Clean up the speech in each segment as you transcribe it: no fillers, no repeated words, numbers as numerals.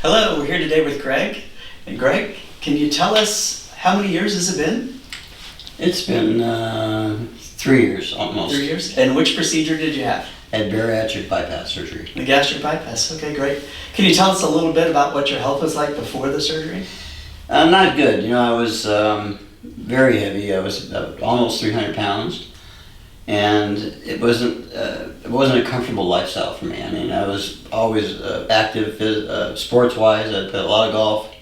Hello, we're here today with Greg. And Greg, can you tell us how many years has it been? It's been 3 years almost. 3 years? And which procedure did you have? Had bariatric bypass surgery. The gastric bypass. Okay, great. Can you tell us a little bit about what your health was like before the surgery? Not good. I was very heavy. I was almost 300 pounds, and it wasn't a comfortable lifestyle for me. I mean, I was always active sports-wise. I played a lot of golf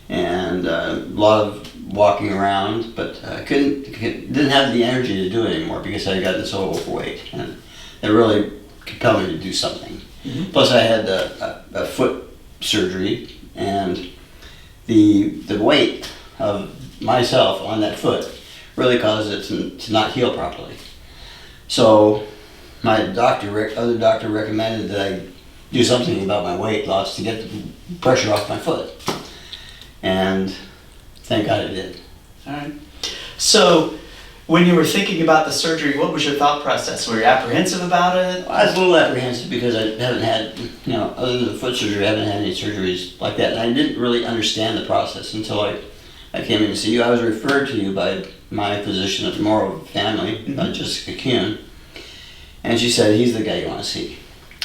and a lot of walking around, but I didn't have the energy to do it anymore because I got so overweight, and it really compelled me to do something. Mm-hmm. Plus, I had a foot surgery, and the weight of myself on that foot really caused it to not heal properly. So my other doctor recommended that I do something about my weight loss to get the pressure off my foot. And thank God I did. All right. So when you were thinking about the surgery, what was your thought process? Were you apprehensive about it? I was a little apprehensive because I haven't had, other than the foot surgery, I haven't had any surgeries like that. And I didn't really understand the process until I came in to see you. I was referred to you by my physician at Memorial Family, Jessica Kuhn. And she said, he's the guy you want to see.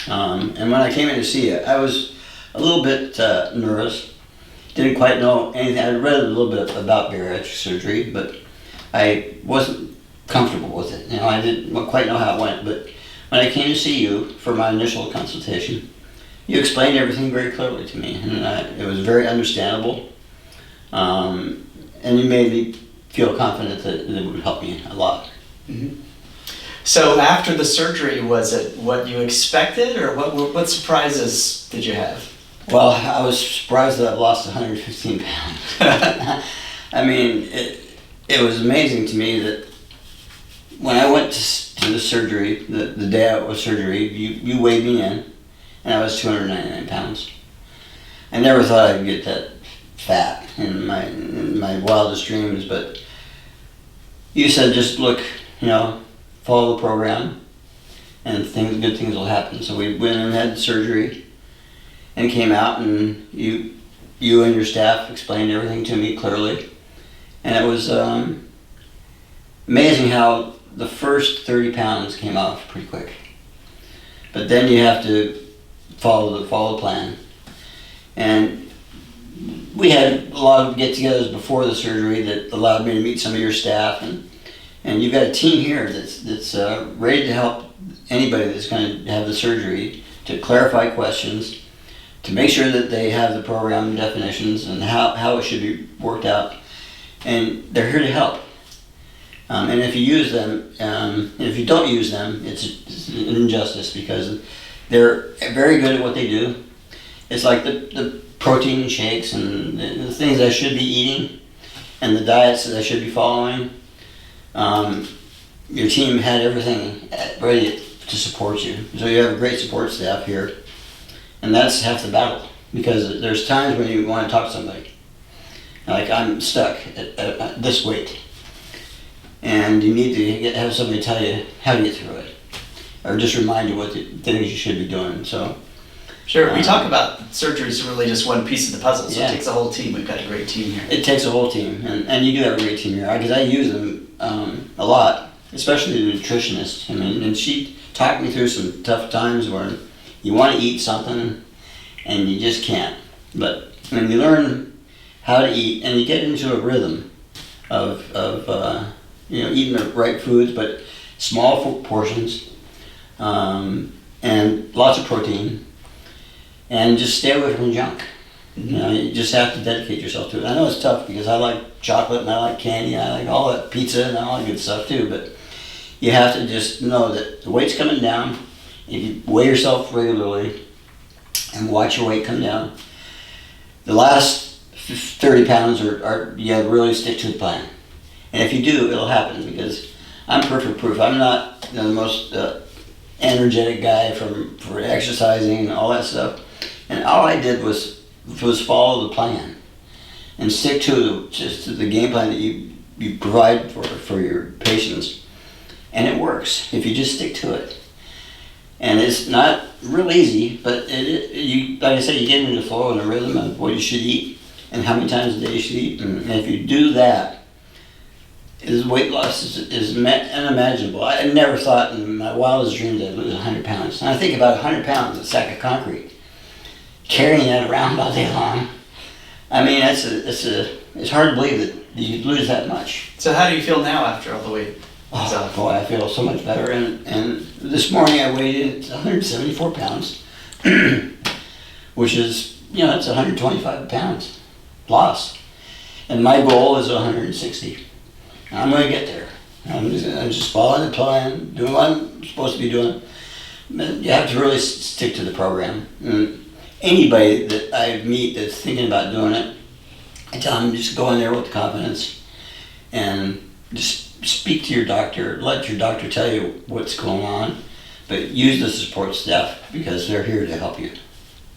And when I came in to see you, I was a little bit nervous. Didn't quite know anything. I read a little bit about bariatric surgery, but I wasn't comfortable with it. I didn't quite know how it went. But when I came to see you for my initial consultation, you explained everything very clearly to me, and it was very understandable. And you made me feel confident that it would help me a lot. Mm-hmm. So after the surgery, was it what you expected, or what surprises did you have? Well, I was surprised that I've lost 115 pounds. I mean, it was amazing to me that when I went to the surgery, the day out of surgery, you weighed me in, and I was 299 pounds. I never thought I'd get that fat in my wildest dreams, but you said just look, follow the program, and good things will happen. So we went and had surgery, and came out, and you and your staff explained everything to me clearly, and it was amazing how the first 30 pounds came off pretty quick. But then you have to follow the plan, and we had a lot of get-togethers before the surgery that allowed me to meet some of your staff, and you've got a team here that's ready to help anybody that's going to have the surgery, to clarify questions, to make sure that they have the program definitions and how it should be worked out, and they're here to help. And if you use them, and if you don't use them, it's an injustice because they're very good at what they do. It's like the protein shakes and the things I should be eating and the diets that I should be following. Your team had everything ready to support you. So you have a great support staff here. And that's half the battle, because there's times when you want to talk to somebody. Like, I'm stuck at this weight. And you need to have somebody tell you how to get through it. Or just remind you what the things you should be doing. So. Sure, we talk about surgery is really just one piece of the puzzle, so yeah. It takes a whole team. We've got a great team here. It takes a whole team, and you do have a great team here, because I use them a lot, especially the nutritionist. I mean, and she talked me through some tough times where you want to eat something and you just can't. But when you learn how to eat and you get into a rhythm of eating the right foods, but small portions, and lots of protein, and just stay away from junk. Mm-hmm. You just have to dedicate yourself to it. I know it's tough because I like chocolate and I like candy and I like all that pizza and all that good stuff too, but you have to just know that the weight's coming down. If you weigh yourself regularly and watch your weight come down, the last 30 pounds are you have to really stick to the plan. And if you do, it'll happen, because I'm perfect proof. I'm not the most energetic guy for exercising and all that stuff. And all I did was follow the plan and stick to the game plan that you provide for your patients. And it works if you just stick to it. And it's not real easy, but you, like I said, you get into the flow and the rhythm of what you should eat and how many times a day you should eat. And if you do that, his weight loss is unimaginable. I never thought in my wildest dreams I'd lose 100 pounds. And I think about 100 pounds, a sack of concrete, carrying that around all day long. I mean, it's hard to believe that you lose that much. So how do you feel now after all the weight? Oh, boy, I feel so much better. And this morning I weighed in at 174 pounds, which is, it's 125 pounds loss. And my goal is 160. I'm going to get there. I'm just following the plan, doing what I'm supposed to be doing. But you have to really stick to the program. And anybody that I meet that's thinking about doing it, I tell them just go in there with confidence and just speak to your doctor. Let your doctor tell you what's going on, but use the support staff because they're here to help you.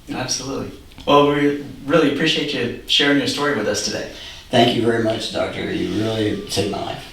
Absolutely. Well, we really appreciate you sharing your story with us today. Thank you very much, doctor. You really saved my life.